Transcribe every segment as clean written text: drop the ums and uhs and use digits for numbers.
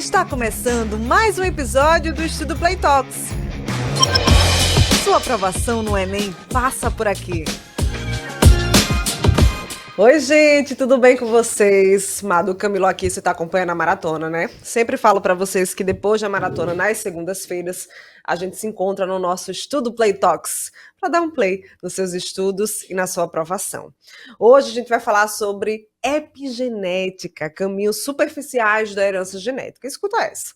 Está começando mais um episódio do Estudo Play Talks. Sua aprovação no Enem passa por aqui. Oi, gente, tudo bem com vocês? Madu Camilo aqui, você está acompanhando a maratona, né? Sempre falo para vocês que depois da maratona, nas segundas-feiras, a gente se encontra no nosso Estudo Play Talks para dar um play nos seus estudos e na sua aprovação. Hoje a gente vai falar sobre epigenética, caminhos superficiais da herança genética. Escuta essa.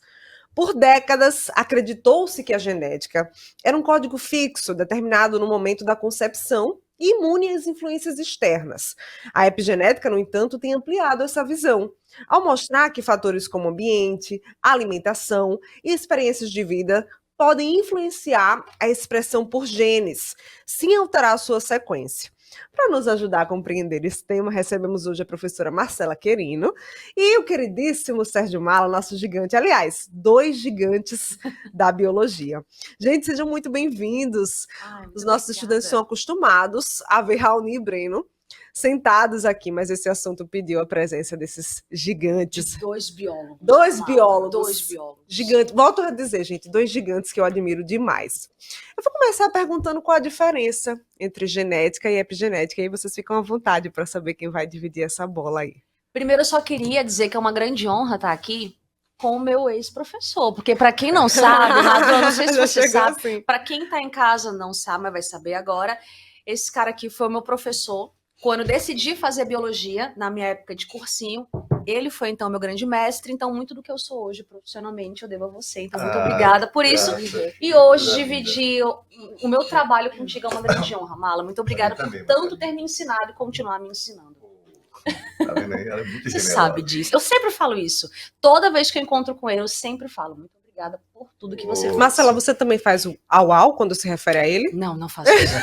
Por décadas, acreditou-se que a genética era um código fixo, determinado no momento da concepção e imune às influências externas. A epigenética, no entanto, tem ampliado essa visão, ao mostrar que fatores como ambiente, alimentação e experiências de vida podem influenciar a expressão por genes, sem alterar a sua sequência. Para nos ajudar a compreender esse tema, recebemos hoje a professora Marcela Querino e o queridíssimo Sérgio Mala, nosso gigante. Aliás, dois gigantes da biologia. Gente, sejam muito bem-vindos. Os nossos estudantes são acostumados a ver Raoni e Breno sentados aqui, mas esse assunto pediu a presença desses gigantes. De dois biólogos. Dois biólogos. Dois biólogos. Gigantes. Volto a dizer, gente, dois gigantes que eu admiro demais. Eu vou começar perguntando qual a diferença entre genética e epigenética, e aí vocês ficam à vontade para saber quem vai dividir essa bola aí. Primeiro, eu só queria dizer que é uma grande honra estar aqui com o meu ex-professor, porque para quem não sabe, Madu, eu não sei se você sabe, assim. para quem está em casa não sabe, mas vai saber agora, esse cara aqui foi o meu professor. Quando eu decidi fazer biologia, na minha época de cursinho, ele foi, então, meu grande mestre. Então, muito do que eu sou hoje, profissionalmente, eu devo a você. Então, muito obrigada por isso. E hoje, dividir o meu trabalho contigo é uma grande honra, Mala. Muito obrigada por tanto ter me ensinado e continuar me ensinando. Tá vendo aí? Ela é muito Você generosa. sabe disso. Eu sempre falo isso. Toda vez que eu encontro com ele, eu sempre falo. Muito obrigada por tudo que você fez. Marcela, você também faz o au-au quando se refere a ele? Não, não faço isso.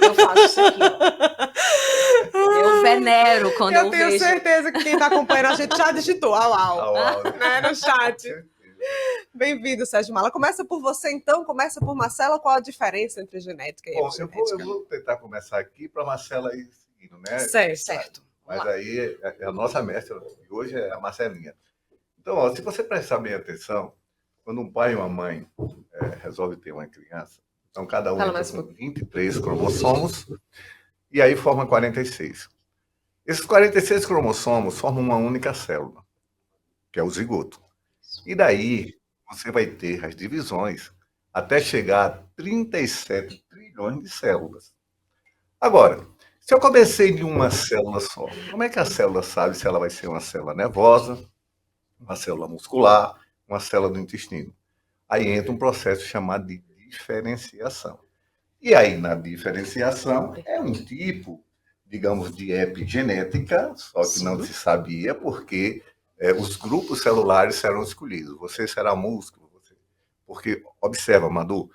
Eu faço isso aqui, ó. Eu venero quando eu vejo. Eu tenho certeza que quem está acompanhando a gente já digitou au-au, Au-au. né, no chat. Bem-vindo, Sérgio Mala. Começa por você, então. Começa por Marcela. Qual a diferença entre genética e Bom, epigenética? eu vou tentar começar aqui para a Marcela ir seguindo, né? Certo. Mas aí é a nossa mestra, e hoje é a Marcelinha. Então, ó, se você prestar bem atenção, quando um pai e uma mãe resolvem ter uma criança, então cada um Fala entra mais com 23 cromossomos e aí forma 46. Esses 46 cromossomos formam uma única célula, que é o zigoto. E daí você vai ter as divisões até chegar a 37 trilhões de células. Agora, se eu comecei de uma célula só, como é que a célula sabe se ela vai ser uma célula nervosa, uma célula muscular, uma célula do intestino? Aí entra um processo chamado de diferenciação. E aí, na diferenciação, é um tipo, digamos, de epigenética, só que não se sabia porque os grupos celulares serão escolhidos. Você será músculo. Porque, observa, Madu,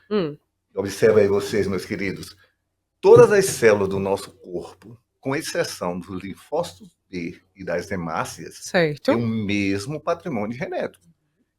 observa aí vocês, meus queridos, todas as células do nosso corpo, com exceção dos linfócitos B e das hemácias, Certo. têm o mesmo patrimônio genético.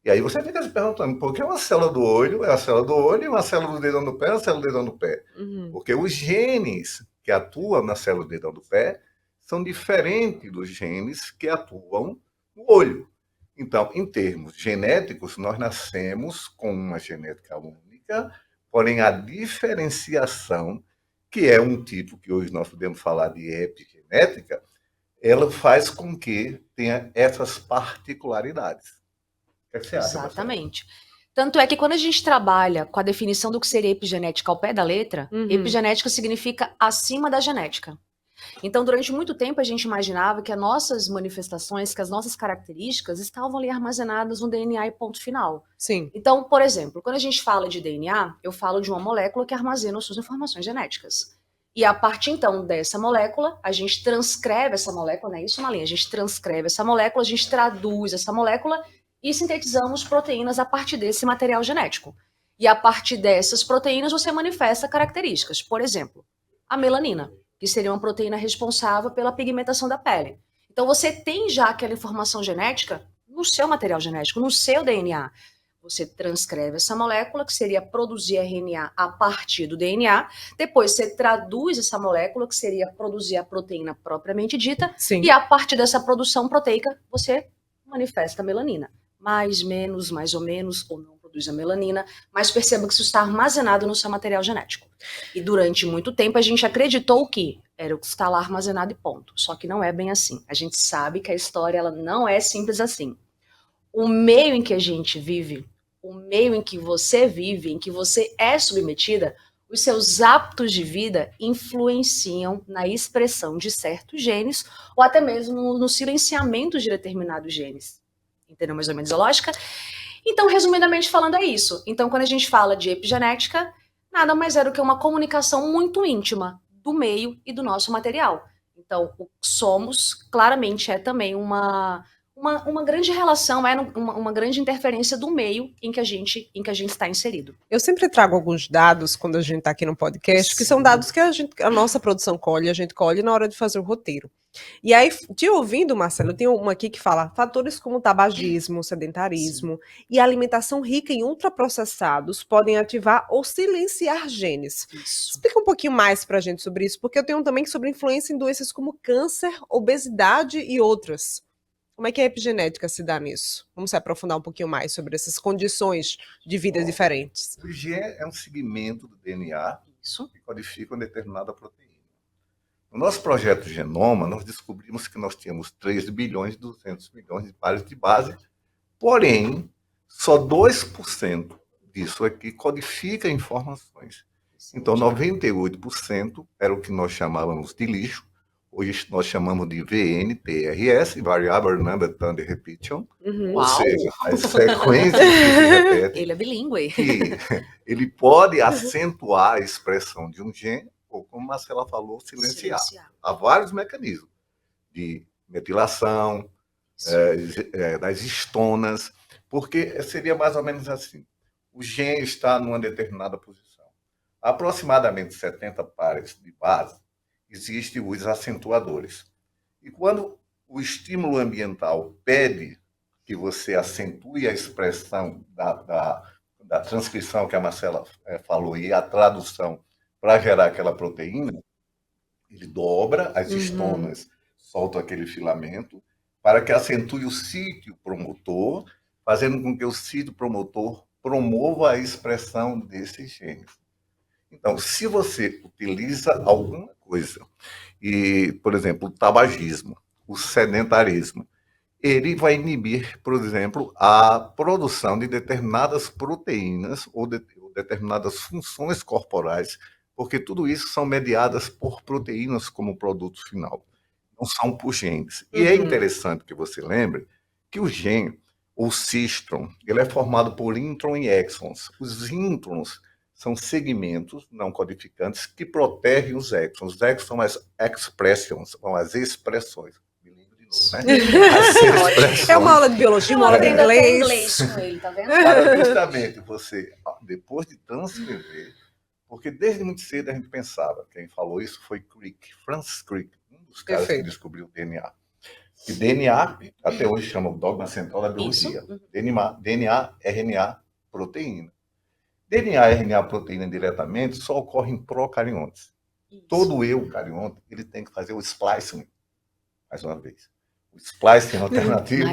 E aí você fica se perguntando, por que uma célula do olho é a célula do olho e uma célula do dedão do pé é a célula do dedão do pé? Porque os genes que atuam na célula do dedão do pé são diferentes dos genes que atuam no olho. Então, em termos genéticos, nós nascemos com uma genética única, porém a diferenciação, que é um tipo que hoje nós podemos falar de epigenética, ela faz com que tenha essas particularidades. O que é que você acha, Marcela? Exatamente. Tanto é que quando a gente trabalha com a definição do que seria epigenética ao pé da letra, epigenética significa acima da genética. Então, durante muito tempo, a gente imaginava que as nossas manifestações, que as nossas características estavam ali armazenadas no DNA e ponto final. Sim. Então, por exemplo, quando a gente fala de DNA, eu falo de uma molécula que armazena as suas informações genéticas. E a partir, então, dessa molécula, a gente transcreve essa molécula, não é isso, Malinha? A gente transcreve essa molécula, a gente traduz essa molécula e sintetizamos proteínas a partir desse material genético. E a partir dessas proteínas você manifesta características. Por exemplo, a melanina, que seria uma proteína responsável pela pigmentação da pele. Então você tem já aquela informação genética no seu material genético, no seu DNA. Você transcreve essa molécula, que seria produzir RNA a partir do DNA. Depois você traduz essa molécula, que seria produzir a proteína propriamente dita. Sim. E a partir dessa produção proteica, você manifesta a melanina. mais, menos, mais ou menos, ou não produz a melanina, mas perceba que isso está armazenado no seu material genético. E durante muito tempo a gente acreditou que era o que está lá armazenado e ponto. Só que não é bem assim. A gente sabe que a história ela não é simples assim. O meio em que a gente vive, o meio em que você vive, em que você é submetida, os seus hábitos de vida influenciam na expressão de certos genes ou até mesmo no silenciamento de determinados genes. Entendeu mais ou menos a lógica? Então, resumidamente falando, é isso. Então, quando a gente fala de epigenética, nada mais é do que uma comunicação muito íntima do meio e do nosso material. Então, o que somos, claramente, é também uma grande relação, uma grande interferência do meio em que a gente está inserido. Eu sempre trago alguns dados quando a gente está aqui no podcast, que são dados que a nossa produção colhe, a gente colhe na hora de fazer o roteiro. E aí, te ouvindo, Marcelo, eu tenho uma aqui que fala fatores como tabagismo, sedentarismo e alimentação rica em ultraprocessados podem ativar ou silenciar genes. Isso. Explica um pouquinho mais pra gente sobre isso, porque eu tenho também sobre influência em doenças como câncer, obesidade e outras. Como é que a epigenética se dá nisso? Vamos se aprofundar um pouquinho mais sobre essas condições de vida diferentes. O gene é um segmento do DNA Isso. que codifica uma determinada proteína. No nosso projeto Genoma, nós descobrimos que nós tínhamos 3 bilhões e 200 milhões de pares de base, porém, só 2% disso aqui codifica informações. Então, 98% era o que nós chamávamos de lixo, hoje nós chamamos de VNTRS, Variable Number Tandem Repetition, Uhum. ou seja, as sequências que se repetem. Ele é bilíngue. Que ele pode acentuar a expressão de um gene, ou como a Marcela falou, silenciar. Há vários mecanismos de metilação, das histonas, porque seria mais ou menos assim. O gene está numa determinada posição. Há aproximadamente 70 pares de base, existem os acentuadores. E quando o estímulo ambiental pede que você acentue a expressão da transcrição que a Marcela falou e a tradução para gerar aquela proteína, ele dobra as histonas, solta aquele filamento, para que acentue o sítio promotor, fazendo com que o sítio promotor promova a expressão desses genes. Então, se você utiliza alguma coisa, e, por exemplo, o tabagismo, o sedentarismo, ele vai inibir, por exemplo, a produção de determinadas proteínas ou determinadas funções corporais, porque tudo isso são mediadas por proteínas como produto final, não são por genes. E é interessante que você lembre que o gene, o cistron, ele é formado por intron e exons. Os introns são segmentos não codificantes que protegem os exons. Os exons são as expressions, são as expressões. Né? É uma aula de biologia, uma aula de inglês. Com ele, tá vendo? Para justamente você, depois de transcrever, porque desde muito cedo a gente pensava, quem falou isso foi Crick, Francis Crick, um dos caras que descobriu o DNA. E DNA, até hoje chama o dogma central da biologia. DNA, RNA, proteína. DNA, RNA, proteína diretamente só ocorre em procariontes. Todo eucarionte, ele tem que fazer o splicing, mais uma vez. O splicing alternativo,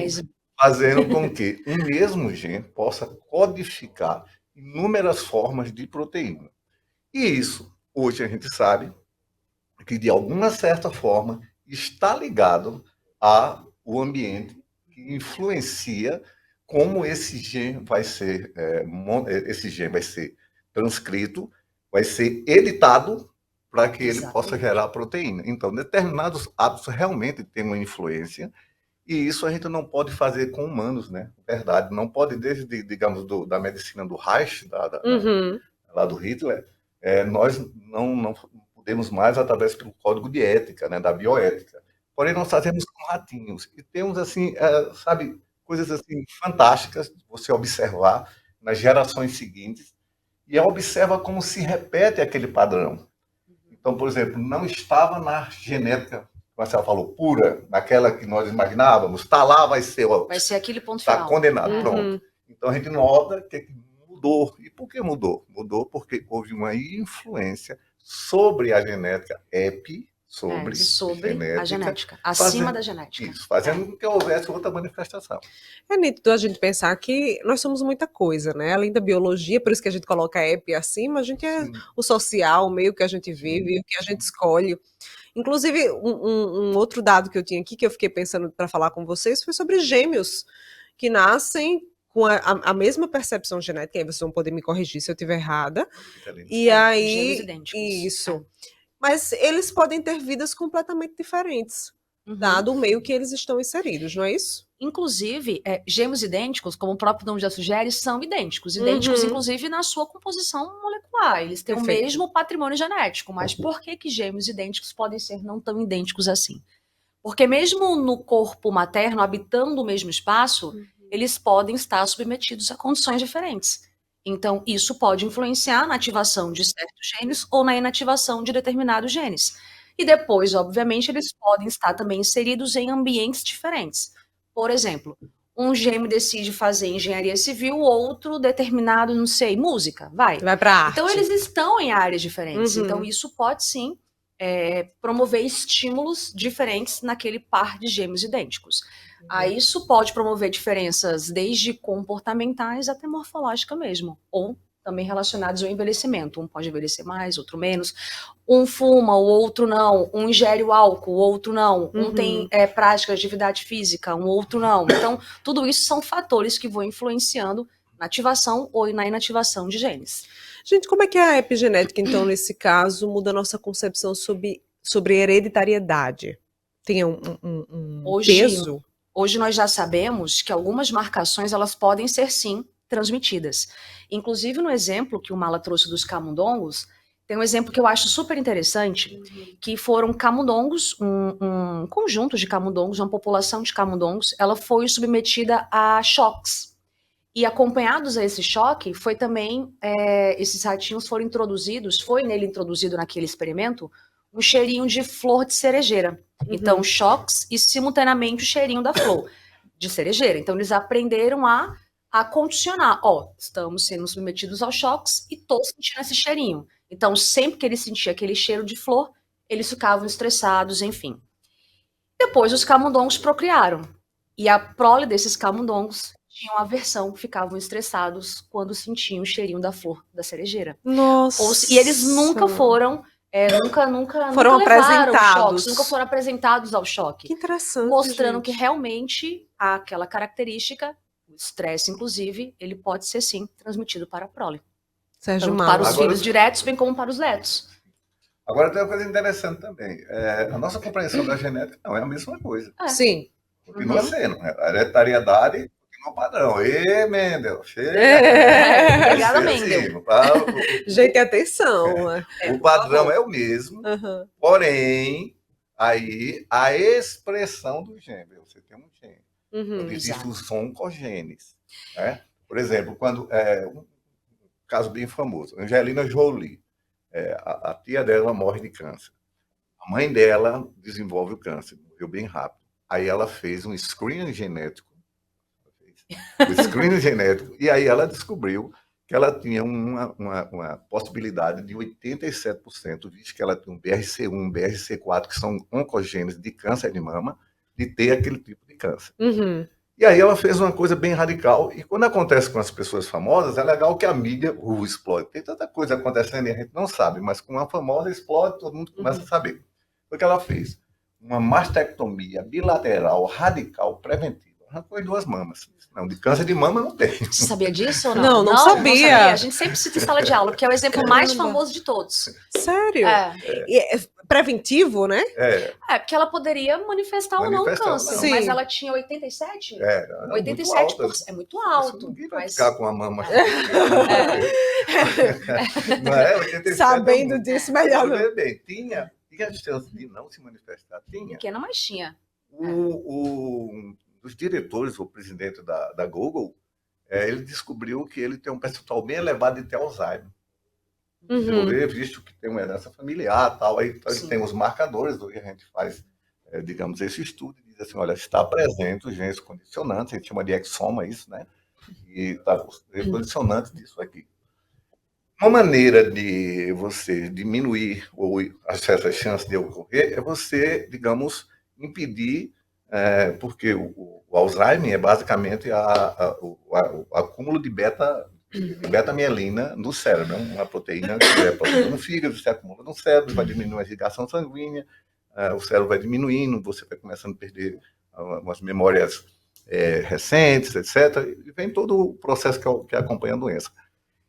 fazendo com que o mesmo gene possa codificar inúmeras formas de proteína. E isso, hoje a gente sabe que, de alguma certa forma, está ligado ao ambiente que influencia como esse gene vai ser transcrito, vai ser editado para que ele possa gerar proteína. Então, determinados hábitos realmente têm uma influência, e isso a gente não pode fazer com humanos, né? Verdade, não pode, desde, digamos, da medicina do Reich, lá do Hitler, nós não podemos mais através do código de ética, né, da bioética. Porém, nós fazemos com ratinhos, e temos, assim, sabe, coisas assim fantásticas de você observar nas gerações seguintes, e observa como se repete aquele padrão. Então, por exemplo, não estava na genética, como a senhora falou, pura, naquela que nós imaginávamos, está lá, vai ser aquele ponto final. Está condenado, pronto. Então, a gente nota que mudou. E por que mudou? Mudou porque houve uma influência sobre a genética epi, sobre sobre a genética, acima fazendo da genética. isso, fazendo com que houvesse outra manifestação. É nítido a gente pensar que nós somos muita coisa, né? Além da biologia, por isso que a gente coloca a EP acima, a gente é Sim, o social, o meio que a gente vive, o que a gente escolhe. Inclusive, um outro dado que eu tinha aqui, que eu fiquei pensando para falar com vocês, foi sobre gêmeos que nascem com a mesma percepção genética, aí vocês vão poder me corrigir se eu estiver errada. E Gêmeos aí, idênticos. isso. Mas eles podem ter vidas completamente diferentes, dado o meio que eles estão inseridos, não é isso? Inclusive, gêmeos idênticos, como o próprio nome já sugere, são idênticos. Idênticos, Uhum. inclusive, na sua composição molecular. Eles têm Perfeito. o mesmo patrimônio genético. Mas por que gêmeos idênticos podem ser não tão idênticos assim? Porque mesmo no corpo materno, habitando o mesmo espaço, eles podem estar submetidos a condições diferentes. Então, isso pode influenciar na ativação de certos genes ou na inativação de determinados genes. E depois, obviamente, eles podem estar também inseridos em ambientes diferentes. Por exemplo, um gêmeo decide fazer engenharia civil, outro determinado, não sei, música, vai. Vai para arte. Então, eles estão em áreas diferentes. Uhum. Então, isso pode sim promover estímulos diferentes naquele par de gêmeos idênticos. Aí isso pode promover diferenças desde comportamentais até morfológicas mesmo, ou também relacionados ao envelhecimento. Um pode envelhecer mais, outro menos. Um fuma, o outro não. Um ingere o álcool, o outro não. Um tem prática de atividade física, um outro não. Então, tudo isso são fatores que vão influenciando na ativação ou na inativação de genes. Gente, como é que a epigenética, então, nesse caso, muda a nossa concepção sobre hereditariedade? Tem um peso? Hoje nós já sabemos que algumas marcações elas podem ser, sim, transmitidas. Inclusive, no exemplo que o Mala trouxe dos camundongos, tem um exemplo que eu acho super interessante, que foram camundongos, um conjunto de camundongos, uma população de camundongos, ela foi submetida a choques. E acompanhados a esse choque, foi também, esses ratinhos foram introduzidos, foi nele introduzido naquele experimento, um cheirinho de flor de cerejeira. Então, choques e simultaneamente o cheirinho da flor de cerejeira. Então, eles aprenderam a condicionar. Estamos sendo submetidos aos choques e estou sentindo esse cheirinho. Então, sempre que ele sentia aquele cheiro de flor, eles ficavam estressados, enfim. Depois, os camundongos procriaram. E a prole desses camundongos tinham aversão, ficavam estressados quando sentiam o cheirinho da flor da cerejeira. Nossa! E eles nunca foram... nunca foram apresentados. Choques, nunca foram apresentados ao choque. Que interessante, mostrando gente. que realmente aquela característica, o estresse, inclusive, ele pode ser, sim, transmitido para a prole. Sérgio Tanto Mauro. para os filhos diretos, bem como para os netos. Agora tem uma coisa interessante também. A nossa compreensão da genética não é a mesma coisa. Sim. Continua sendo. A hereditariedade continua padrão. Mendel, chega. Obrigada, Mendel. Gente, atenção. O padrão é o mesmo, porém, aí a expressão do gene. Você tem um gene. Existem os oncogenes. Né? Por exemplo, quando um caso bem famoso, Angelina Jolie, a tia dela morre de câncer. A mãe dela desenvolve o câncer, morreu bem rápido. Aí ela fez um screening genético. E aí ela descobriu que ela tinha uma possibilidade de 87%, visto que ela tem um BRCA1, BRCA4, que são oncogenes de câncer de mama, de ter aquele tipo de câncer. E aí ela fez uma coisa bem radical, e quando acontece com as pessoas famosas, é legal que a mídia explode. Tem tanta coisa acontecendo e a gente não sabe, mas com uma famosa explode, todo mundo começa a saber. O que ela fez? Uma mastectomia bilateral, radical, preventiva. Arrancou as 2 mamas. Não, de câncer de mama não tem. Você sabia disso ou não? Não sabia. A gente sempre cita em sala de aula, porque é o exemplo mais famoso de todos. Sério? E é preventivo, né? Porque ela poderia manifestar ou não o câncer. Sim. Mas ela tinha 87? 87%. É muito alto. Ninguém vai ficar com a mama. Não 87 sabendo disso, melhor não. Bem, tinha a chance de não se manifestar. Tinha. Pequena, mas tinha. Um dos diretores, o presidente da Google, ele descobriu que ele tem um percentual bem elevado de ter Alzheimer. Visto que tem uma herança familiar, tal, aí ele tem os marcadores do que a gente faz, digamos, esse estudo, e diz assim, olha, está presente os genes condicionantes, a gente chama de exoma isso, né? E está os condicionantes disso aqui. Uma maneira de você diminuir essas chances de ocorrer é você, digamos, impedir, porque o Alzheimer é basicamente o acúmulo de beta-mielina no cérebro, né? Uma proteína que é produzida no fígado, se acumula no cérebro, vai diminuir a irrigação sanguínea, o cérebro vai diminuindo, você vai começando a perder umas memórias recentes, etc. E vem todo o processo que acompanha a doença.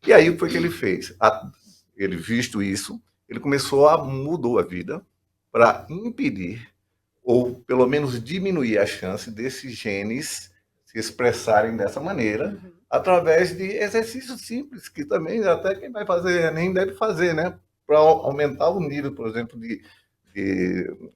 E aí, o que ele fez? Ele, visto isso, ele mudou a vida para impedir, ou pelo menos diminuir a chance desses genes se expressarem dessa maneira, através de exercícios simples, que também até quem vai fazer nem deve fazer, né? Para aumentar o nível, por exemplo, de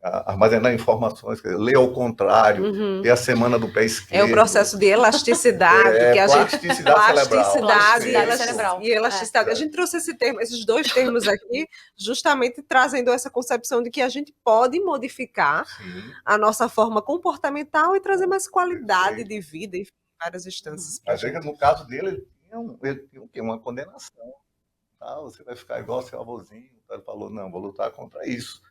armazenar informações, ler ao contrário, ter a semana do pé esquerdo. É o processo de elasticidade, que a gente... Plasticidade cerebral. E elasticidade. A gente trouxe esses dois termos aqui, justamente trazendo essa concepção de que a gente pode modificar a nossa forma comportamental e trazer mais qualidade de vida em várias instâncias. Mas no caso dele, ele tinha o quê? Uma condenação. Você vai ficar igual seu avôzinho. Ele falou, não, vou lutar contra isso.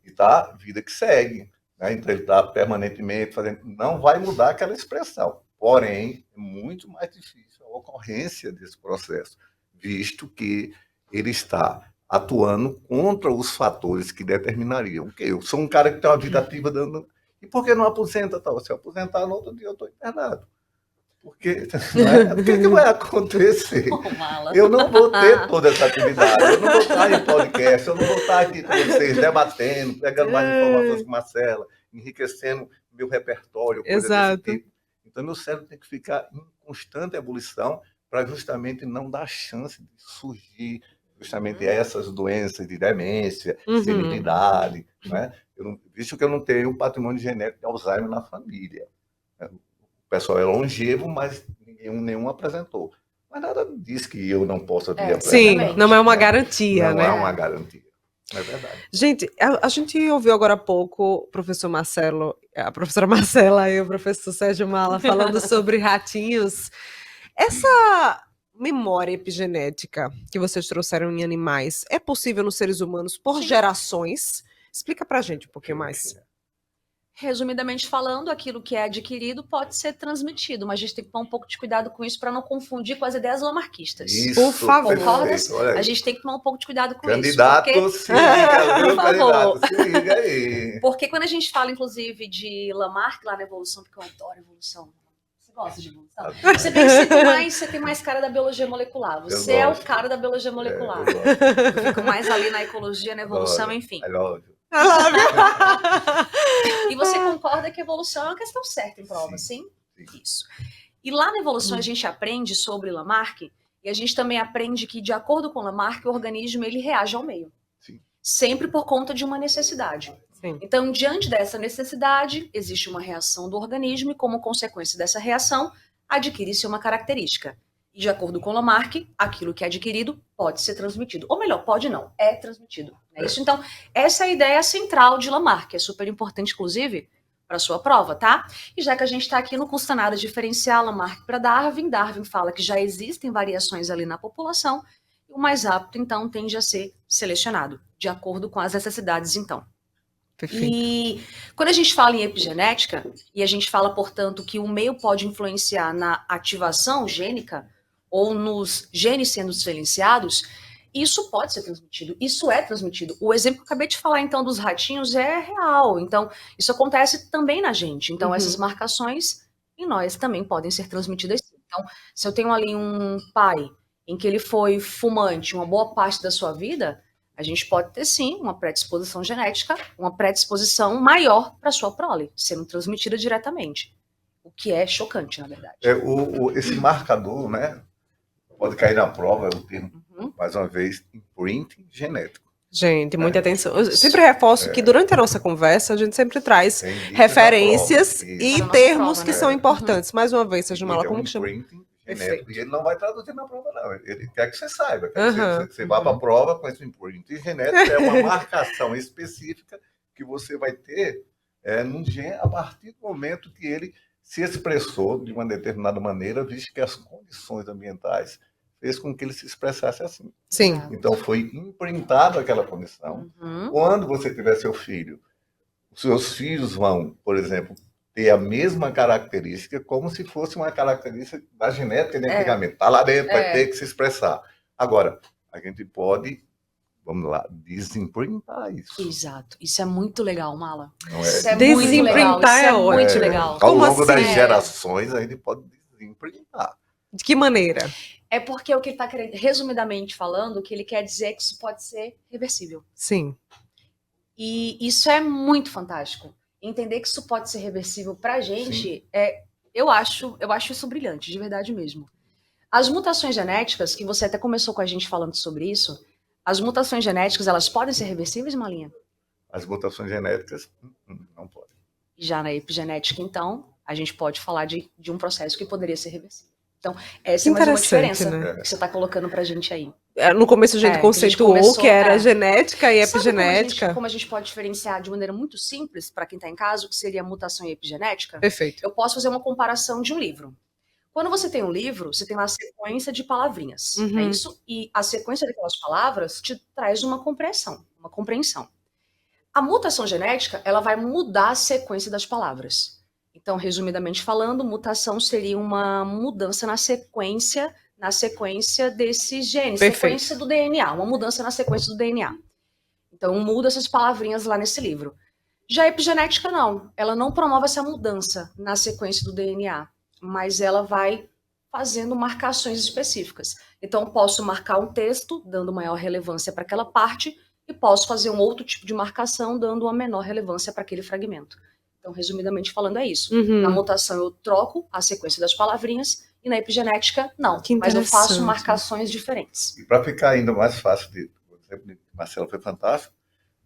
E tá, vida que segue. Né? Então ele está permanentemente fazendo... Não vai mudar aquela expressão. Porém, é muito mais difícil a ocorrência desse processo, visto que ele está atuando contra os fatores que determinariam. Eu sou um cara que tem uma vida ativa dando... E por que não aposenta? Se eu aposentar no outro dia, eu estou internado. Porque o que vai acontecer? Eu não vou ter toda essa atividade, eu não vou estar em podcast, eu não vou estar aqui com vocês debatendo, pegando mais informações com Marcela, enriquecendo meu repertório, coisa desse tipo. Então, meu cérebro tem que ficar em constante ebulição para justamente não dar chance de surgir justamente essas doenças de demência, senilidade, né? Visto que eu não tenho um patrimônio genético de Alzheimer na família. O pessoal é longevo, mas nenhum apresentou. Mas nada diz que eu não possa vir apresentar. Sim, não é uma garantia, não né? Não é uma garantia. É verdade. Gente, a gente ouviu agora há pouco o professor Marcelo, a professora Marcela e o professor Sérgio Mala falando sobre ratinhos. Essa memória epigenética que vocês trouxeram em animais é possível nos seres humanos por gerações? Explica pra gente um pouquinho mais. Resumidamente falando, aquilo que é adquirido pode ser transmitido, mas a gente tem que tomar um pouco de cuidado com isso para não confundir com as ideias lamarquistas. Isso, por favor. Concordas? A gente tem que tomar um pouco de cuidado com candidato, isso. Se liga aí. Porque quando a gente fala, inclusive, de Lamarck lá na evolução, porque eu adoro evolução. Você gosta de evolução? Você vê que você tem mais cara da biologia molecular. Você é o cara da biologia molecular. Eu fico mais ali na ecologia, na evolução, enfim. E você concorda que a evolução é uma questão certa em prova, sim? Isso. E lá na evolução a gente aprende sobre Lamarck e a gente também aprende que, de acordo com Lamarck, o organismo ele reage ao meio. Sim. Sempre por conta de uma necessidade. Sim. Então, diante dessa necessidade, existe uma reação do organismo e, como consequência dessa reação, adquire-se uma característica. E, de acordo com Lamarck, aquilo que é adquirido pode ser transmitido. Ou melhor, pode não, é transmitido. É isso? Então, essa é a ideia central de Lamarck, que é super importante, inclusive, para a sua prova, tá? E já que a gente está aqui, não custa nada diferenciar Lamarck para Darwin. Darwin fala que já existem variações ali na população, e o mais apto, então, tende a ser selecionado, de acordo com as necessidades, então. Perfeito. E quando a gente fala em epigenética, e a gente fala, portanto, que o meio pode influenciar na ativação gênica, ou nos genes sendo silenciados, isso pode ser transmitido, isso é transmitido. O exemplo que eu acabei de falar, então, dos ratinhos é real. Então, isso acontece também na gente. Então, essas marcações em nós também podem ser transmitidas. Então, se eu tenho ali um pai em que ele foi fumante uma boa parte da sua vida, a gente pode ter, sim, uma predisposição genética, uma predisposição maior para a sua prole, sendo transmitida diretamente. O que é chocante, na verdade. Esse marcador, né? Pode cair na prova, é o termo, mais uma vez, imprinting genético. Gente, muita atenção. Eu sempre reforço que durante a nossa conversa a gente sempre traz referências e termos que são importantes. Mais uma vez, Sérgio Mala, como que chama? Imprinting genético. E ele não vai traduzir na prova, não. Ele quer que você saiba. Quer que você vá para a prova com esse imprinting genético. É uma marcação específica que você vai ter num gene a partir do momento que ele se expressou de uma determinada maneira, visto que as condições ambientais fez com que ele se expressasse assim. Sim. Então foi imprintado aquela condição. Quando você tiver seu filho, os seus filhos vão, por exemplo, ter a mesma característica como se fosse uma característica da genética de antigamente. Está lá dentro, vai ter que se expressar. Agora, a gente pode, vamos lá, desimprintar isso. Exato. Isso é muito legal, Mala. Não Isso é? é muito legal. Desimprintar Isso é é muito ótimo. legal. Ao Como longo das assim? gerações, a gente pode desimprintar. De que maneira? É porque o que ele está querendo, resumidamente falando, o que ele quer dizer é que isso pode ser reversível. Sim. E isso é muito fantástico. Entender que isso pode ser reversível pra gente, eu acho isso brilhante, de verdade mesmo. As mutações genéticas, que você até começou com a gente falando sobre isso, as mutações genéticas, elas podem ser reversíveis, Malinha? As mutações genéticas não podem. Já na epigenética, então, a gente pode falar de um processo que poderia ser reversível. Então, essa é mais uma diferença, né? que você está colocando pra gente aí. No começo a gente conceituou que era genética e Sabe epigenética. como a gente pode diferenciar de maneira muito simples, para quem está em casa, o que seria mutação e epigenética? Perfeito. Eu posso fazer uma comparação de um livro. Quando você tem um livro, você tem uma sequência de palavrinhas, é isso? E a sequência daquelas palavras te traz uma compreensão. A mutação genética, ela vai mudar a sequência das palavras. Então, resumidamente falando, mutação seria uma mudança na sequência desse gene, sequência do DNA, uma mudança na sequência do DNA. Então, muda essas palavrinhas lá nesse livro. Já a epigenética, não. Ela não promove essa mudança na sequência do DNA, mas ela vai fazendo marcações específicas. Então, posso marcar um texto, dando maior relevância para aquela parte, e posso fazer um outro tipo de marcação, dando uma menor relevância para aquele fragmento. Então, resumidamente falando, é isso. Na mutação, eu troco a sequência das palavrinhas, e na epigenética, não. Mas eu faço marcações diferentes. E para ficar ainda mais fácil, por exemplo, Marcela foi fantástico,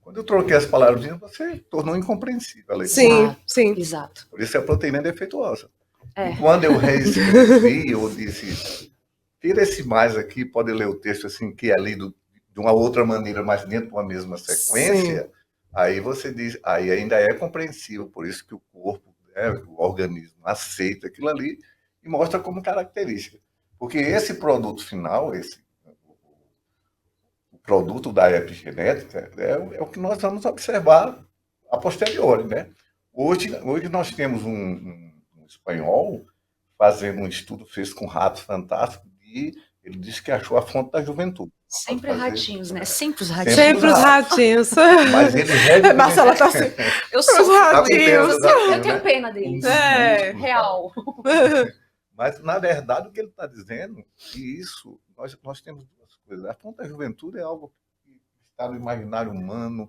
quando eu troquei as palavrinhas, você tornou incompreensível a leitura. Sim. Exato. Por isso a proteína é defeituosa. E quando eu reescrevi, eu disse, tira esse mais aqui, pode ler o texto assim, que é lido de uma outra maneira, mas dentro de uma mesma sequência. Sim. Aí você diz, aí ainda é compreensível, por isso que o corpo, o organismo aceita aquilo ali e mostra como característica. Porque esse produto final, o produto da epigenética, é o que nós vamos observar a posteriori, né? Hoje nós temos um espanhol fazendo um estudo, fez com ratos fantástico, e ele disse que achou a fonte da juventude. Sempre ratinhos, né? Sempre os ratinhos. Sempre os ratinhos. Mas ele Marcela tá assim. Eu sou os ratinhos. Eu tenho pena deles. Real. Mas, na verdade, o que ele está dizendo é que isso, nós temos duas coisas. A fonte da juventude é algo que está no imaginário humano.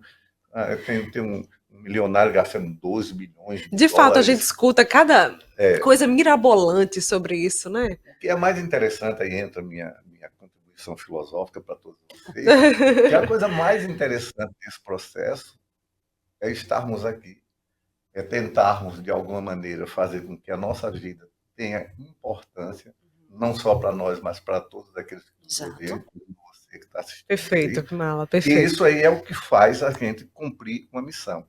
Tem um milionário gastando 12 bilhões de fato, dólares. A gente escuta cada coisa mirabolante sobre isso, né? O que é mais interessante, aí entra a minha contribuição filosófica para todos vocês, que a coisa mais interessante desse processo é estarmos aqui, é tentarmos, de alguma maneira, fazer com que a nossa vida tenha importância, não só para nós, mas para todos aqueles que nos rodeiam, como você que está assistindo. Perfeito, Mala, perfeito. E isso aí é o que faz a gente cumprir uma missão.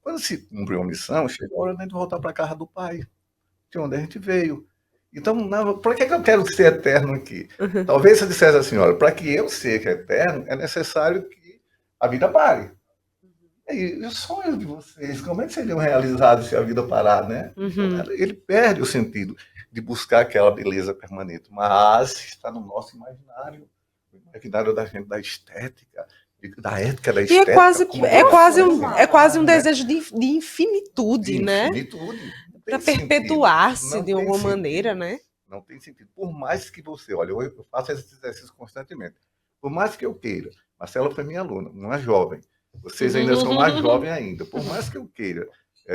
Quando se cumpre uma missão, chega a hora de a gente voltar para a casa do Pai, de onde a gente veio. Então, para que eu quero ser eterno aqui? Talvez se eu dissesse assim, olha, para que eu seja eterno, é necessário que a vida pare. E os sonhos de vocês, como é que seriam realizados se a vida parar, né? Ele perde o sentido de buscar aquela beleza permanente, mas está no nosso imaginário, o imaginário da gente, da estética, da ética da estética. E é quase um desejo de infinitude, né? Infinitude. Para perpetuar-se de alguma maneira, né? Não tem sentido. Por mais que você, olha, eu faço esse exercício constantemente. Por mais que eu queira, Marcela foi minha aluna, uma jovem. Vocês ainda são mais jovens ainda. Por mais que eu queira,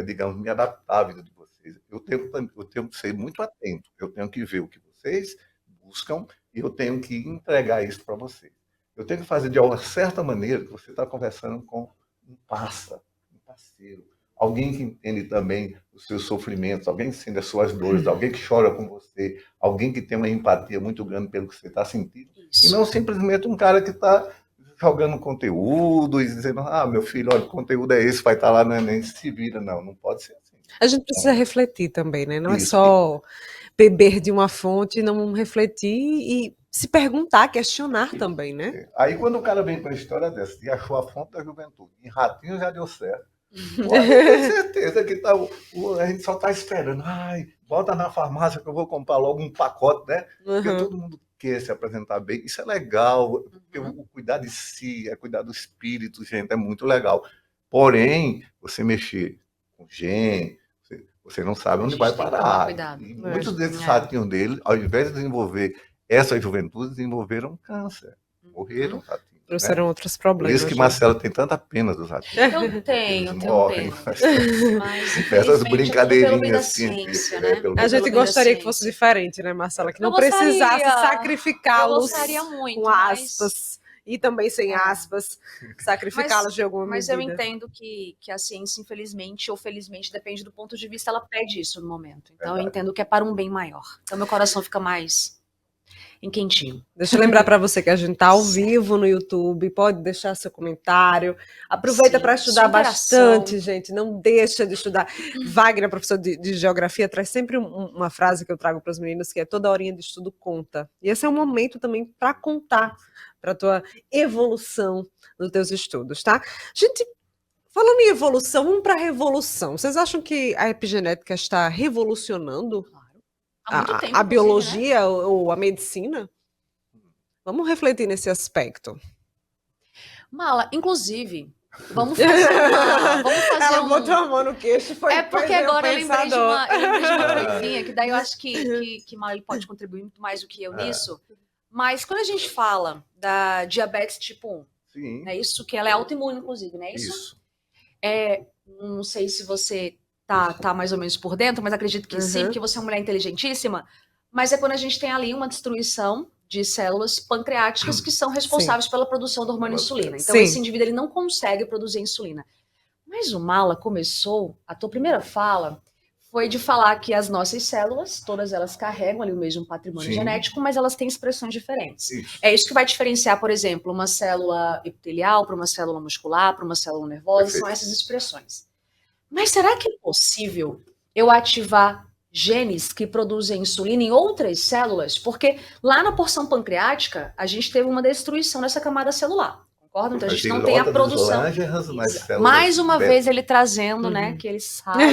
digamos, me adaptar à vida de vocês, eu tenho que ser muito atento. Eu tenho que ver o que vocês buscam e eu tenho que entregar isso para vocês. Eu tenho que fazer de uma certa maneira que você está conversando com um parceiro, alguém que entende também os seus sofrimentos, alguém que sente as suas dores, alguém que chora com você, alguém que tem uma empatia muito grande pelo que você está sentindo. Isso. E não simplesmente um cara que está jogando conteúdo e dizendo, meu filho, olha, o conteúdo é esse, vai estar lá no Enem, se vira. Não pode ser assim. A gente precisa refletir também, né? Não é só... beber de uma fonte e não refletir e se perguntar, questionar também, né? Aí quando o cara vem com a história dessa e achou a fonte da juventude, em Ratinho já deu certo. Pode ter certeza que a gente só está esperando. Ai, bota na farmácia que eu vou comprar logo um pacote, né? Porque Uhum. todo mundo quer se apresentar bem. Isso é legal, porque o cuidar de si, é cuidar do espírito, gente, é muito legal. Porém, você mexer com gene, você não sabe A onde gente vai tem que tomar parar. cuidado. E muitos desses É. ratinhos dele, ao invés de desenvolver essa juventude, desenvolveram câncer. Morreram ratinhos. Trouxeram Né? outros Por problemas. isso que né? Marcela tem tanta pena dos ratinhos. Eu tenho, Eles tenho morrem. pena. Mas, Essas infelizmente, é tudo pelo bem brincadeirinhas da científicas, ciência, né? né? Pelo A bem gente Pelo bem da gostaria que fosse ciência. diferente, né, Marcela? Que Eu não precisasse gostaria, eu sacrificá-los gostaria muito, com mas, aspas e também sem É. aspas, sacrificá-los de alguma mas eu medida. entendo que a ciência, infelizmente ou felizmente, depende do ponto de vista, ela pede isso no momento. Então eu Verdade. entendo que é para um bem maior. Então meu coração fica mais em quentinho. Deixa eu lembrar para você que a gente está ao Certo. vivo no YouTube, pode deixar seu comentário. Aproveita Sim, para estudar sua interação. bastante, gente. Não deixa de estudar. Wagner, professor de geografia, traz sempre uma frase que eu trago para os meninos, que é toda horinha de estudo conta. E esse é um momento também para contar para a tua evolução nos teus estudos, tá? Gente, falando em evolução, vamos para a revolução. Vocês acham que a epigenética está revolucionando Claro. Há muito tempo, a inclusive, né? biologia ou a medicina? Vamos refletir nesse aspecto. Mala, inclusive, vamos fazer uma. Vamos fazer Ela botou a mão no queixo e foi. É porque foi agora eu lembrei de uma Ah. coisinha, que daí eu acho que Mala pode contribuir muito mais do que eu nisso. Mas quando a gente fala da diabetes tipo 1, Sim, né, isso que ela é autoimune, inclusive, né? isso. Não sei se você tá mais ou menos por dentro, mas acredito que sim, Uhum. porque você é uma mulher inteligentíssima. Mas é quando a gente tem ali uma destruição de células pancreáticas que são responsáveis pela produção do hormônio insulina. Então, Sim. esse indivíduo ele não consegue produzir insulina. Mas o Mala começou, a tua primeira fala foi de falar que as nossas células, todas elas carregam ali o mesmo patrimônio Sim. genético, mas elas têm expressões diferentes. Isso. É isso que vai diferenciar, por exemplo, uma célula epitelial para uma célula muscular, para uma célula nervosa, Perfeito. são essas expressões. Mas será que é possível eu ativar genes que produzem insulina em outras células? Porque lá na porção pancreática, a gente teve uma destruição dessa camada celular. Concorda? Então a gente não tem a Lota dos produção. lângeras, nas células Mais uma beta. vez ele trazendo, né, Uhum. que ele sabe.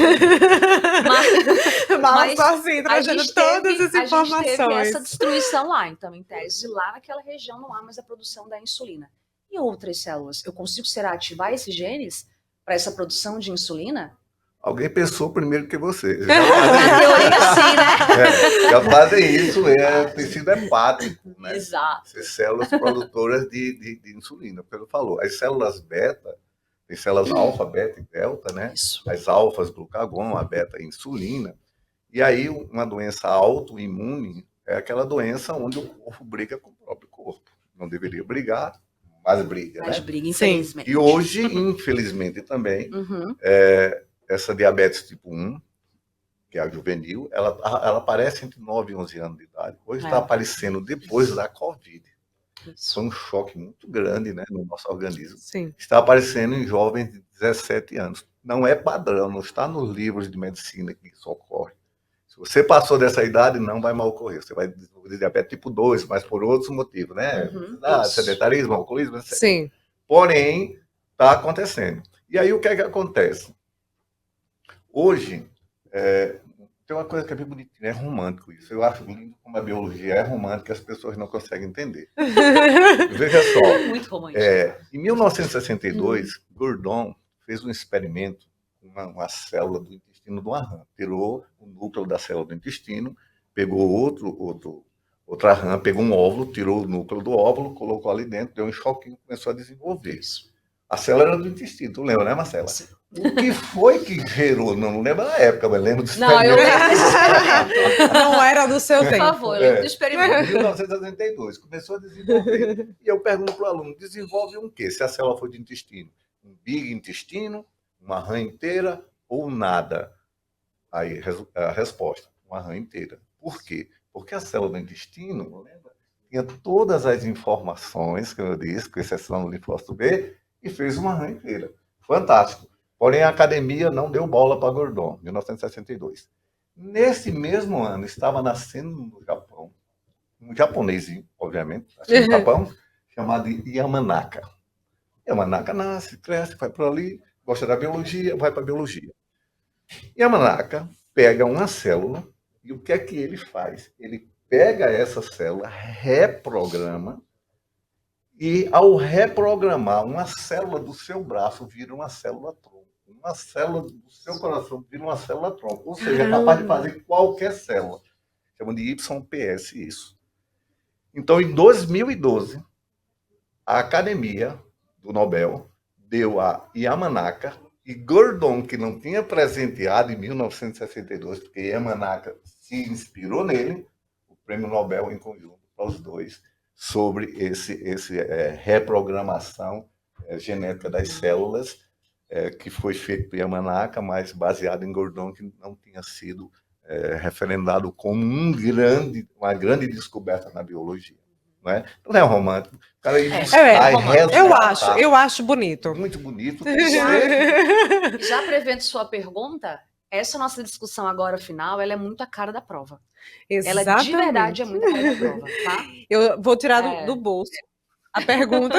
Mas só assim, a trazendo gente todas teve- as a gente teve informações. essa destruição lá. Então, em tese, lá naquela região não há mais a produção da insulina. E outras células? Eu consigo, será, ativar esses genes para essa produção de insulina? Alguém pensou primeiro que você. Já Na fazem teoria, sim, né? já fazem isso, é tecido hepático, né? Exato. Essas células produtoras de insulina, como ele falou. As células beta, tem células alfa, beta e delta, né? Isso. As alfas, glucagon, a beta, insulina. E aí, uma doença autoimune é aquela doença onde o corpo briga com o próprio corpo. Não deveria brigar, mas briga, Mas né? briga, Sim. infelizmente. E hoje, infelizmente também, Uhum. essa diabetes tipo 1, que é a juvenil, ela aparece entre 9 e 11 anos de idade. Hoje está É. aparecendo depois da Covid. Isso. Foi um choque muito grande, né, no nosso organismo. Sim. Está aparecendo em jovens de 17 anos. Não é padrão, não está nos livros de medicina que isso ocorre. Se você passou dessa idade, não vai mal ocorrer. Você vai desenvolver diabetes tipo 2, mas por outros motivos, né? Uhum. Isso. Sedentarismo, alcoolismo, etc. Sim. Porém, está acontecendo. E aí, o que é que acontece? Hoje, tem uma coisa que é bem bonitinha, é romântico isso. Eu acho lindo como a biologia é romântica, as pessoas não conseguem entender. Veja só, Muito romântico. em 1962, Gurdon fez um experimento com uma célula do intestino de uma rã. Tirou o núcleo da célula do intestino, pegou outra rã, pegou um óvulo, tirou o núcleo do óvulo, colocou ali dentro, deu um choquinho e começou a desenvolver isso. A célula era do intestino, tu lembra, né, Marcela? Sim. O que foi que gerou? Não lembro da época, mas lembro do Não, eu experimento. lembro desse experimento. Não era do seu Por tempo. favor, eu lembro do experimento. Em 1962, começou a desenvolver. E eu pergunto para o aluno, desenvolve um quê? Se a célula for de intestino? Um big intestino, uma rã inteira ou nada? Aí a resposta, uma rã inteira. Por quê? Porque a célula do intestino, lembra, tinha todas as informações, que eu disse, com exceção do linfócito B, e fez uma rã inteira. Fantástico. Porém, a academia não deu bola para Gurdon, 1962. Nesse mesmo ano, estava nascendo no Japão, um japonesinho, obviamente, nasceu no Japão, chamado Yamanaka. Yamanaka nasce, cresce, vai para ali, gosta da biologia, vai para a biologia. Yamanaka pega uma célula e o que é que ele faz? Ele pega essa célula, reprograma, e ao reprogramar, uma célula do seu braço vira uma célula tronco. Uma célula do seu coração vira uma célula tronco. Ou seja, é capaz de fazer qualquer célula. Chama de YPS isso. Então, em 2012, a Academia do Nobel deu a Yamanaka e Gordon, que não tinha presenteado em 1962, porque Yamanaka se inspirou nele, o prêmio Nobel em conjunto para os dois, sobre esse reprogramação genética das células, que foi feito por Yamanaka, mas baseado em Gordon, que não tinha sido referendado como uma grande descoberta na biologia. Não é? Não é romântico. O cara eu acho bonito. Muito bonito. Já prevendo sua pergunta, essa nossa discussão agora final, ela é muito a cara da prova. Exatamente. Ela de verdade é muito a cara da prova, tá? Eu vou tirar do bolso a pergunta.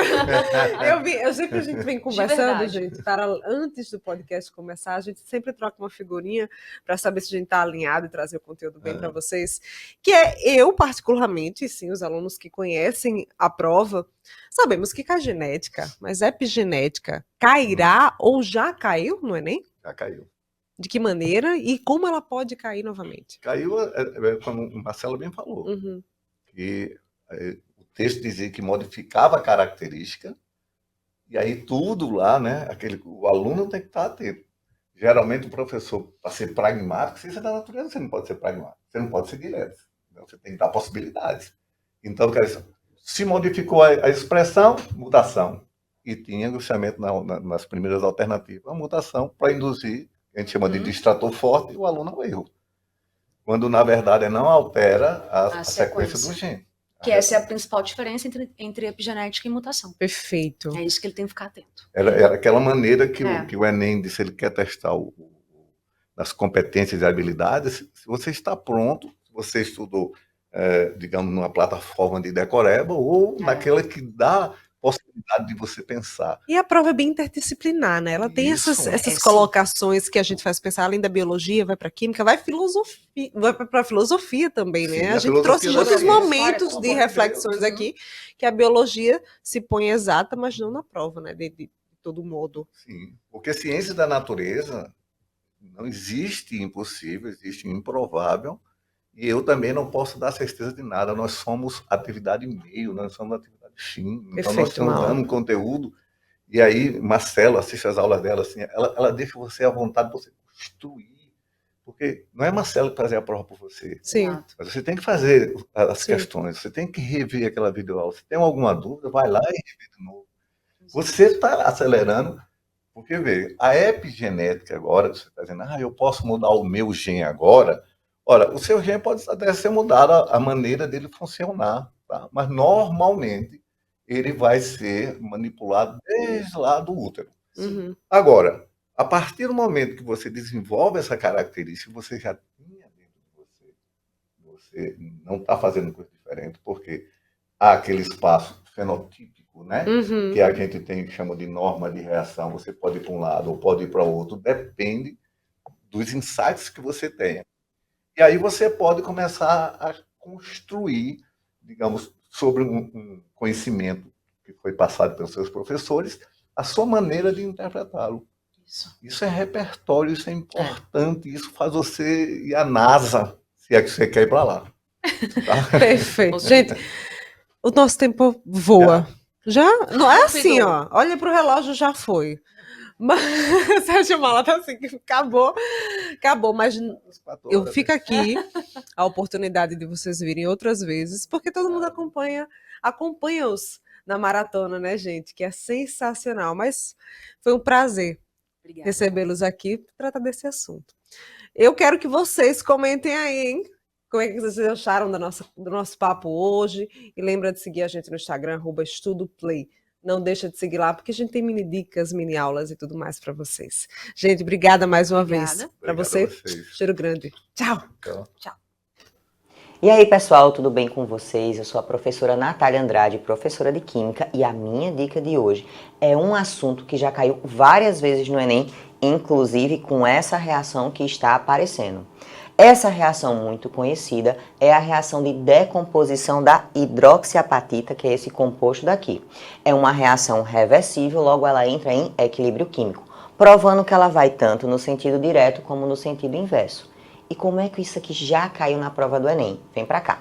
Eu sempre, a gente vem conversando, gente, antes do podcast começar, a gente sempre troca uma figurinha para saber se a gente está alinhado e trazer o conteúdo bem para vocês. Que eu, particularmente, sim, os alunos que conhecem a prova, sabemos que a genética, mas a epigenética cairá ou já caiu no Enem? Já caiu. De que maneira e como ela pode cair novamente? Caiu, como o Marcelo bem falou, que o texto dizia que modificava a característica, e aí tudo lá, né? O aluno tem que estar atento. Geralmente o professor, para ser pragmático, ciência da natureza, você não pode ser pragmático, você não pode ser direto, você tem que dar possibilidades. Então, se modificou a expressão, mutação. E tinha justamente nas primeiras alternativas, a mutação para induzir, a gente chama de distrator forte, e o aluno ao erro. Quando, na verdade, não altera a sequência do gene. Que essa é a principal diferença entre epigenética e mutação. Perfeito. É isso que ele tem que ficar atento. Era aquela maneira que o Enem disse, ele quer testar as competências e habilidades. Se você está pronto, se você estudou, digamos, numa plataforma de decoreba ou naquela que dá possibilidade de você pensar. E a prova é bem interdisciplinar, né? Ela tem essas colocações que a gente faz pensar, além da biologia, vai para química, vai para filosofia também, né? Sim, a gente trouxe muitos momentos de reflexões aqui, que a biologia se põe exata, mas não na prova, né? De todo modo. Sim, porque ciência da natureza não existe impossível, existe improvável, e eu também não posso dar certeza de nada. Nós somos atividade meio, nós somos atividade fim. Então nós estamos dando um conteúdo, e aí Marcelo assiste as aulas dela, assim, ela deixa você à vontade para você construir, porque não é Marcelo que fazer a prova por você. Sim. Mas você tem que fazer as questões, você tem que rever aquela videoaula. Se tem alguma dúvida, vai lá e rever de novo. Você está acelerando, porque vê, a epigenética agora, você está dizendo, eu posso mudar o meu gene agora. Ora, o seu gene pode até ser mudado a maneira dele funcionar, tá? Mas normalmente ele vai ser manipulado desde lá do útero. Agora, a partir do momento que você desenvolve essa característica, você já tinha dentro de você não está fazendo coisa diferente, porque há aquele espaço fenotípico, né? Que a gente tem, que chama de norma de reação. Você pode ir para um lado ou pode ir para o outro, depende dos insights que você tenha. E aí você pode começar a construir, digamos, sobre um conhecimento que foi passado pelos seus professores, a sua maneira de interpretá-lo. Isso é repertório, isso é importante, isso faz você ir à NASA, se é que você quer ir para lá. Tá? Perfeito. Gente, o nosso tempo voa. Já? Não é assim, ó. Olha para o relógio, já foi. Mas Sérgio Mala tá assim, acabou, mas eu fico aqui a oportunidade de vocês virem outras vezes, porque todo mundo acompanha-os na maratona, né, gente? Que é sensacional, mas foi um prazer recebê-los aqui para tratar desse assunto. Eu quero que vocês comentem aí, hein? Como é que vocês acharam do nosso papo hoje? E lembra de seguir a gente no Instagram, @estudoplay. Não deixa de seguir lá, porque a gente tem mini dicas, mini aulas e tudo mais para vocês. Gente, obrigada mais uma vez. Para você, cheiro grande. Tchau. Tchau. E aí, pessoal, tudo bem com vocês? Eu sou a professora Natália Andrade, professora de Química, e a minha dica de hoje é um assunto que já caiu várias vezes no Enem, inclusive com essa reação que está aparecendo. Essa reação muito conhecida é a reação de decomposição da hidroxiapatita, que é esse composto daqui. É uma reação reversível, logo ela entra em equilíbrio químico, provando que ela vai tanto no sentido direto como no sentido inverso. E como é que isso aqui já caiu na prova do Enem? Vem pra cá.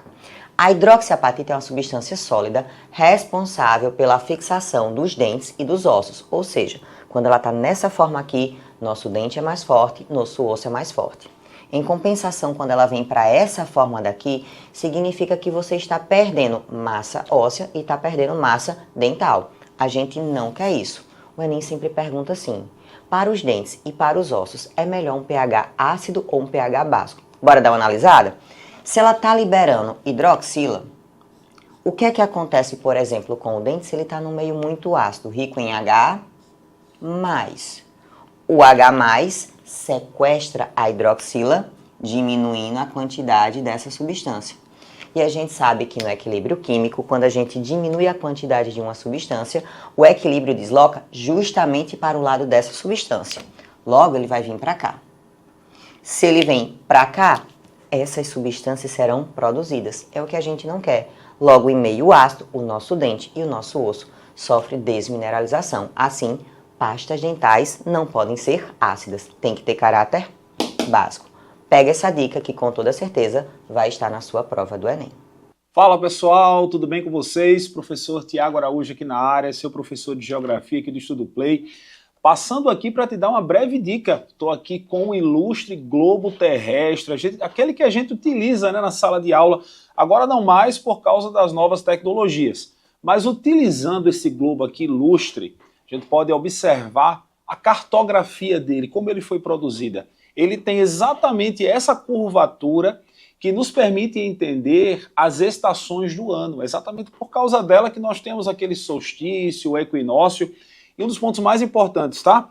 A hidroxiapatita é uma substância sólida responsável pela fixação dos dentes e dos ossos. Ou seja, quando ela está nessa forma aqui, nosso dente é mais forte, nosso osso é mais forte. Em compensação, quando ela vem para essa forma daqui, significa que você está perdendo massa óssea e está perdendo massa dental. A gente não quer isso. O Enem sempre pergunta assim: para os dentes e para os ossos, é melhor um pH ácido ou um pH básico? Bora dar uma analisada? Se ela está liberando hidroxila, o que é que acontece, por exemplo, com o dente se ele está num meio muito ácido, rico em H+? O H+, sequestra a hidroxila, diminuindo a quantidade dessa substância. E a gente sabe que no equilíbrio químico, quando a gente diminui a quantidade de uma substância, o equilíbrio desloca justamente para o lado dessa substância. Logo, ele vai vir para cá. Se ele vem para cá, essas substâncias serão produzidas. É o que a gente não quer. Logo, em meio ácido, o nosso dente e o nosso osso sofrem desmineralização. Assim, pastas dentais não podem ser ácidas, tem que ter caráter básico. Pega essa dica que com toda certeza vai estar na sua prova do Enem. Fala pessoal, tudo bem com vocês? Professor Tiago Araújo aqui na área, seu professor de Geografia aqui do Estudo Play. Passando aqui para te dar uma breve dica. Estou aqui com o ilustre globo terrestre, aquele que a gente utiliza, né, na sala de aula, agora não mais por causa das novas tecnologias. Mas utilizando esse globo aqui ilustre, a gente pode observar a cartografia dele, como ele foi produzida. Ele tem exatamente essa curvatura que nos permite entender as estações do ano. Exatamente por causa dela que nós temos aquele solstício, o equinócio. E um dos pontos mais importantes, tá?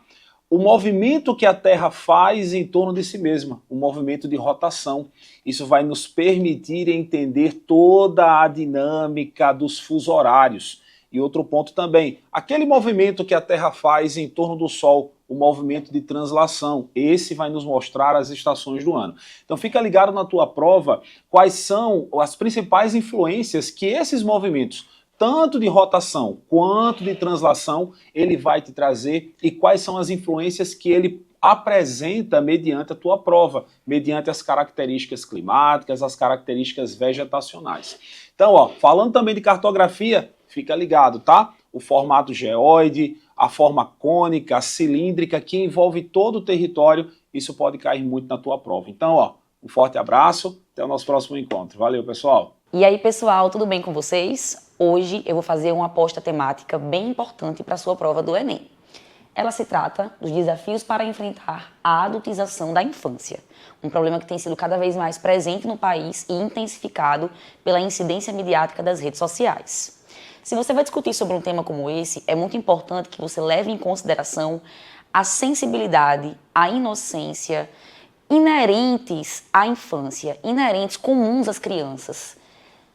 O movimento que a Terra faz em torno de si mesma, o movimento de rotação. Isso vai nos permitir entender toda a dinâmica dos fusos horários. E outro ponto também, aquele movimento que a Terra faz em torno do Sol, o movimento de translação, esse vai nos mostrar as estações do ano. Então fica ligado na tua prova quais são as principais influências que esses movimentos, tanto de rotação quanto de translação, ele vai te trazer e quais são as influências que ele apresenta mediante a tua prova, mediante as características climáticas, as características vegetacionais. Então, ó, falando também de cartografia, fica ligado, tá? O formato geóide, a forma cônica, cilíndrica, que envolve todo o território, isso pode cair muito na tua prova. Então, ó, um forte abraço, até o nosso próximo encontro. Valeu, pessoal! E aí, pessoal, tudo bem com vocês? Hoje eu vou fazer uma aposta temática bem importante para a sua prova do Enem. Ela se trata dos desafios para enfrentar a adultização da infância, um problema que tem sido cada vez mais presente no país e intensificado pela incidência midiática das redes sociais. Se você vai discutir sobre um tema como esse, é muito importante que você leve em consideração a sensibilidade, a inocência inerentes à infância, inerentes, comuns às crianças.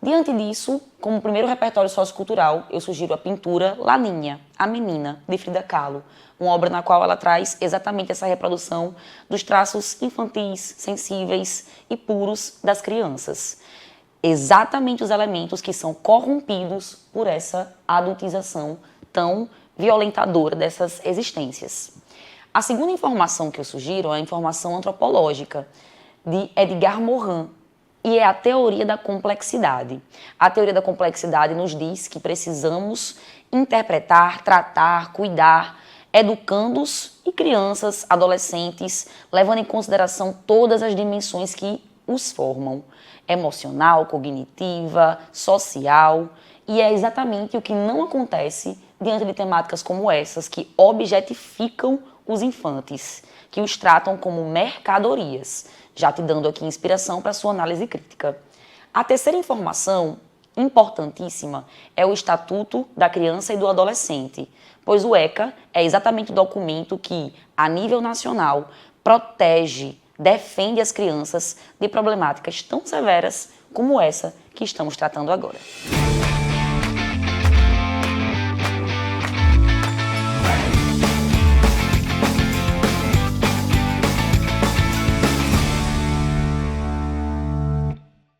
Diante disso, como primeiro repertório sociocultural, eu sugiro a pintura Laninha, a Menina, de Frida Kahlo, uma obra na qual ela traz exatamente essa reprodução dos traços infantis, sensíveis e puros das crianças. Exatamente os elementos que são corrompidos por essa adultização tão violentadora dessas existências. A segunda informação que eu sugiro é a informação antropológica de Edgar Morin, e é a teoria da complexidade. A teoria da complexidade nos diz que precisamos interpretar, tratar, cuidar, educandos e crianças, adolescentes, levando em consideração todas as dimensões que os formam, emocional, cognitiva, social, e é exatamente o que não acontece diante de temáticas como essas, que objetificam os infantes, que os tratam como mercadorias, já te dando aqui inspiração para sua análise crítica. A terceira informação importantíssima é o Estatuto da Criança e do Adolescente, pois o ECA é exatamente o documento que, a nível nacional, protege, defende as crianças de problemáticas tão severas como essa que estamos tratando agora.